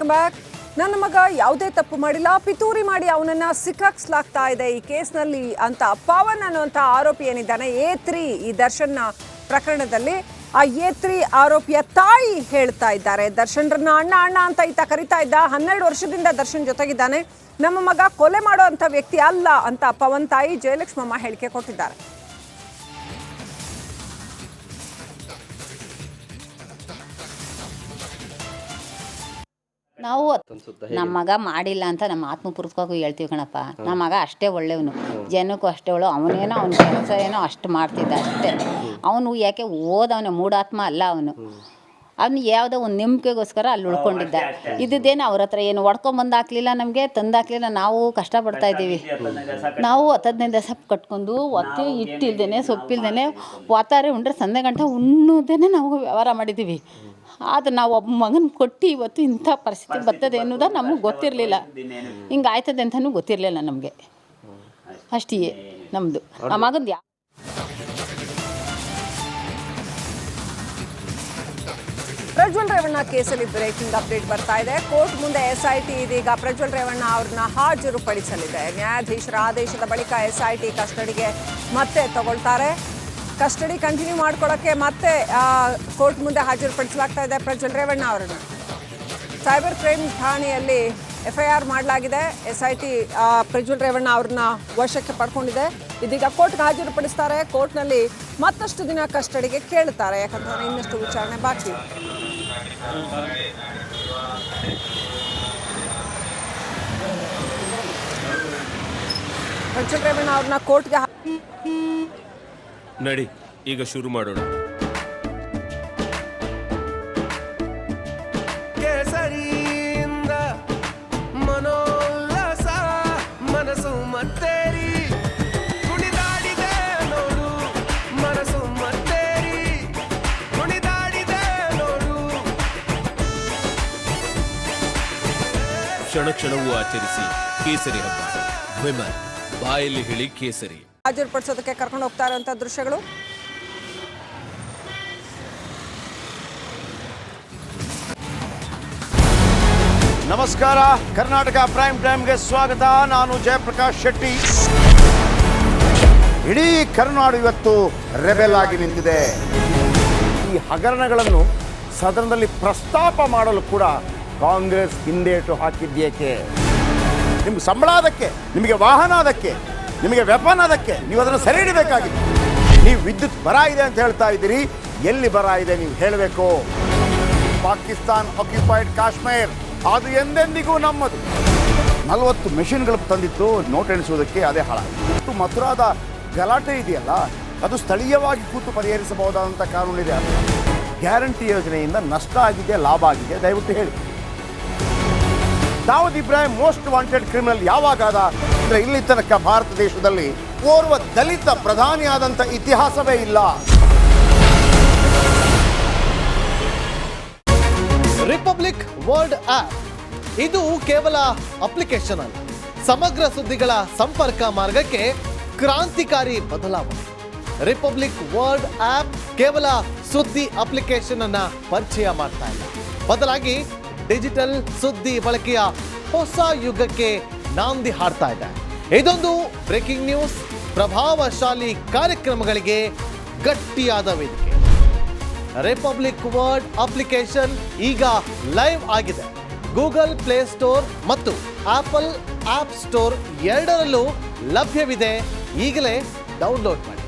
Welcome back. ನನ್ನ ಮಗ ಯಾವುದೇ ತಪ್ಪು ಮಾಡಿಲ್ಲ, ಪಿತೂರಿ ಮಾಡಿ ಅವನನ್ನ ಸಿಕ್ಕಾಕ್ಸಲಾಗ್ತಾ ಇದೆ ಈ ಕೇಸ್ನಲ್ಲಿ ಅಂತ ಪವನ್ ಅನ್ನುವಂಥ ಆರೋಪಿ ಏನಿದ್ದಾನೆ A3 ಈ ದರ್ಶನ್ ಪ್ರಕರಣದಲ್ಲಿ, ಆ A3 ಆರೋಪಿಯ ತಾಯಿ ಹೇಳ್ತಾ ಇದ್ದಾರೆ. ದರ್ಶನ್ರನ್ನ ಅಣ್ಣ ಅಣ್ಣ ಅಂತ ಈತ ಕರಿತಾ ಇದ್ದ. 12 ವರ್ಷದಿಂದ ದರ್ಶನ್ ಜೊತೆಗಿದ್ದಾನೆ. ನಮ್ಮ ಮಗ ಕೊಲೆ ಮಾಡೋ ಅಂಥ ವ್ಯಕ್ತಿ ಅಲ್ಲ ಅಂತ ಪವನ್ ತಾಯಿ ಜಯಲಕ್ಷ್ಮಮ್ಮ ಹೇಳಿಕೆ ಕೊಟ್ಟಿದ್ದಾರೆ. ನಾವು ನಮ್ಮ ಮಗ ಮಾಡಿಲ್ಲ ಅಂತ ನಮ್ಮ ಆತ್ಮಪೂರ್ವಕವಾಗಿ ಹೇಳ್ತೀವಿ ಕಣಪ್ಪ. ನಮ್ಮ ಮಗ ಅಷ್ಟೇ ಒಳ್ಳೆಯವನು, ಜನಕ್ಕೂ ಅಷ್ಟೇ ಒಳ್ಳೆ. ಅವನೇನೋ ಅವನ ಕೆಲಸ ಏನೋ ಅಷ್ಟು ಮಾಡ್ತಿದ್ದ ಅಷ್ಟೇ. ಅವನು ಯಾಕೆ ಓದವನ ಮೂಢಾತ್ಮ ಅಲ್ಲ. ಅವನು ಯಾವುದೋ ಒಂದು ನಂಬಿಕೆಗೋಸ್ಕರ ಅಲ್ಲಿ ಉಳ್ಕೊಂಡಿದ್ದ. ಇದ್ದೇನು ಅವ್ರ ಹತ್ರ ಏನು ಹೊಡ್ಕೊಂಬಂದಾಕ್ಲಿಲ್ಲ, ನಮಗೆ ತಂದಾಕ್ಲಿಲ್ಲ. ನಾವು ಕಷ್ಟಪಡ್ತಾ ಇದ್ದೀವಿ. ನಾವು 10-15 ದಿವಸ ಕಟ್ಕೊಂಡು ಒತ್ತೆ ಇಟ್ಟಿಲ್ದೇನೆ ಸೊಪ್ಪಿಲ್ದೇನೆ ವಾತಾರೆ ಉಂಡ್ರೆ ಸಂಜೆ ಗಂಟೆ ಉಣ್ಣೋದೇನೆ ನಾವು ವ್ಯವಹಾರ ಮಾಡಿದ್ದೀವಿ. ಆದರೆ ನಾವು ಒಬ್ಬ ಮಗನ ಕೊಟ್ಟು ಇವತ್ತು ಇಂಥ ಪರಿಸ್ಥಿತಿ ಬರ್ತದೆ ಅನ್ನೋದು ನಮಗೆ ಗೊತ್ತಿರಲಿಲ್ಲ. ಹಿಂಗೆ ಆಯ್ತದೆ ಅಂತಲೂ ಗೊತ್ತಿರಲಿಲ್ಲ ನಮಗೆ. ಅಷ್ಟೇ ನಮ್ಮದು. ಆ ಮಗಂದು ಪ್ರಜ್ವಲ್ ರೇವಣ್ಣ ಕೇಸಲ್ಲಿ ಬ್ರೇಕಿಂಗ್ ಅಪ್ಡೇಟ್ ಬರ್ತಾ ಇದೆ. ಕೋರ್ಟ್ ಮುಂದೆ SIT ಇದೀಗ ಪ್ರಜ್ವಲ್ ರೇವಣ್ಣ ಅವ್ರನ್ನ ಹಾಜರುಪಡಿಸಲಿದೆ. ನ್ಯಾಯಾಧೀಶರ ಆದೇಶದ ಬಳಿಕ SIT ಕಸ್ಟಡಿಗೆ ಮತ್ತೆ ತಗೊಳ್ತಾರೆ. ಕಸ್ಟಡಿ ಕಂಟಿನ್ಯೂ ಮಾಡ್ಕೊಳ್ಳೋಕ್ಕೆ ಮತ್ತೆ ಕೋರ್ಟ್ ಮುಂದೆ ಹಾಜರುಪಡಿಸಲಾಗ್ತಾ ಇದೆ ಪ್ರಜ್ವಲ್ ರೇವಣ್ಣ ಅವರನ್ನು. ಸೈಬರ್ ಕ್ರೈಮ್ ಠಾಣೆಯಲ್ಲಿ FIR ಮಾಡಲಾಗಿದೆ. SIT ಪ್ರಜ್ವಲ್ ರೇವಣ್ಣ ಅವ್ರನ್ನ ವಶಕ್ಕೆ ಪಡ್ಕೊಂಡಿದೆ. ಇದೀಗ ಕೋರ್ಟ್ಗೆ ಹಾಜರುಪಡಿಸ್ತಾರೆ. ಕೋರ್ಟ್ನಲ್ಲಿ ಮತ್ತಷ್ಟು ದಿನ ಕಸ್ಟಡಿಗೆ ಕೇಳ್ತಾರೆ, ಯಾಕಂತಂದ್ರೆ ಇನ್ನಷ್ಟು ವಿಚಾರಣೆ ಬಾಕಿ. ಪ್ರಜ್ವಲ್ ರೇವಣ್ಣ ಅವ್ರನ್ನ ಕೋರ್ಟ್ಗೆ ನಡಿ ಈಗ ಶುರು ಮಾಡೋಣ. ಕೇಸರಿಯಿಂದ ಮನೋಲ್ಲಾಸ ಮನಸ್ಸು ಮತ್ತೇರಿ ಕುಣಿದಾಡಿದೆ ನೋಡು, ಮನಸ್ಸು ಮತ್ತೇರಿ ಕುಣಿದಾಡಿದೆ ನೋಡು. ಕ್ಷಣ ಕ್ಷಣವೂ ಆಚರಿಸಿ ಕೇಸರಿ ಹಬ್ಬ. ವಿಮಲ್ ಬಾಯಲ್ಲಿ ಹೇಳಿ ಕೇಸರಿ. ಹಾಜರುಪಡಿಸೋದಕ್ಕೆ ಕರ್ಕೊಂಡು ಹೋಗ್ತಾ ಇರುವಂಥ ದೃಶ್ಯಗಳು. ನಮಸ್ಕಾರ, ಕರ್ನಾಟಕ ಪ್ರೈಮ್ ಟೈಮ್ಗೆ ಸ್ವಾಗತ. ನಾನು ಜಯಪ್ರಕಾಶ್ ಶೆಟ್ಟಿ. ಇಡೀ ಕರ್ನಾಡು ಇವತ್ತು ರೆಬೆಲ್ ಆಗಿ ನಿಂತಿದೆ. ಈ ಹಗರಣಗಳನ್ನು ಸದನದಲ್ಲಿ ಪ್ರಸ್ತಾಪ ಮಾಡಲು ಕೂಡ ಕಾಂಗ್ರೆಸ್ ಹಿಂದೇಟು ಹಾಕಿದ್ದೇಕೆ? ನಿಮ್ಗೆ ಸಂಬಳ ಅದಕ್ಕೆ, ನಿಮಗೆ ವಾಹನ ಅದಕ್ಕೆ, ನಿಮಗೆ ವೆಪನ್ ಅದಕ್ಕೆ, ನೀವು ಅದನ್ನು ಸೆರೆ ಹಿಡಿಬೇಕಾಗಿತ್ತು. ನೀವು ವಿದ್ಯುತ್ ಬರ ಇದೆ ಅಂತ ಹೇಳ್ತಾ ಇದ್ದೀರಿ. ಎಲ್ಲಿ ಬರ ಇದೆ ನೀವು ಹೇಳಬೇಕು. ಪಾಕಿಸ್ತಾನ್ ಆಕ್ಯುಪೈಡ್ ಕಾಶ್ಮೀರ್ ಅದು ಎಂದೆಂದಿಗೂ ನಮ್ಮದು. 40 ಮೆಷಿನ್ಗಳು ತಂದಿತ್ತು ನೋಟ್ ಎಣಿಸುವುದಕ್ಕೆ, ಅದೇ ಹಾಳಾಗಿದೆ. ಮಥುರಾದ ಗಲಾಟೆ ಇದೆಯಲ್ಲ, ಅದು ಸ್ಥಳೀಯವಾಗಿ ಕೂತು ಪರಿಹರಿಸಬಹುದಾದಂಥ ಕಾನೂನಿದೆ. ಗ್ಯಾರಂಟಿ ಯೋಜನೆಯಿಂದ ನಷ್ಟ ಆಗಿದೆ, ಲಾಭ ಆಗಿದೆ, ದಯವಿಟ್ಟು ಹೇಳಿ. Dawood Ibrahim most wanted criminal ಯಾವಾಗಾದ ಅಂದರೆ ಇಲ್ಲಿ ತನಕ ಭಾರತ ದೇಶದಲ್ಲಿ ಓರ್ವ ದಲಿತ ಪ್ರಧಾನಿಯಾದಂಥ ಇತಿಹಾಸವೇ ಇಲ್ಲ. ರಿಪಬ್ಲಿಕ್ ವರ್ಲ್ಡ್ ಆಪ್ ಇದು ಕೇವಲ ಅಪ್ಲಿಕೇಶನ್ ಅಲ್ಲ, ಸಮಗ್ರ ಸುದ್ದಿಗಳ ಸಂಪರ್ಕ ಮಾರ್ಗಕ್ಕೆ ಕ್ರಾಂತಿಕಾರಿ ಬದಲಾವಣೆ. ರಿಪಬ್ಲಿಕ್ ವರ್ಲ್ಡ್ ಆಪ್ ಕೇವಲ ಸುದ್ದಿ ಅಪ್ಲಿಕೇಶನ್ ಅನ್ನ ಪರಿಚಯ ಮಾಡ್ತಾ ಇಲ್ಲ, ಬದಲಾಗಿ ಡಿಜಿಟಲ್ ಸುದ್ದಿ ಬಳಕೆಯ ಹೊಸ ಯುಗಕ್ಕೆ ನಾಂದಿ ಹಾಡ್ತಾ ಇದೆ. ಇದೊಂದು ಬ್ರೇಕಿಂಗ್ ನ್ಯೂಸ್, ಪ್ರಭಾವಶಾಲಿ ಕಾರ್ಯಕ್ರಮಗಳಿಗೆ ಗಟ್ಟಿಯಾದ ವೇದಿಕೆ. ರಿಪಬ್ಲಿಕ್ ವರ್ಲ್ಡ್ ಅಪ್ಲಿಕೇಶನ್ ಈಗ ಲೈವ್ ಆಗಿದೆ. ಗೂಗಲ್ ಪ್ಲೇ ಸ್ಟೋರ್ ಮತ್ತು ಆಪಲ್ ಆಪ್ ಸ್ಟೋರ್ ಎರಡರಲ್ಲೂ ಲಭ್ಯವಿದೆ. ಈಗಲೇ ಡೌನ್ಲೋಡ್ ಮಾಡಿ.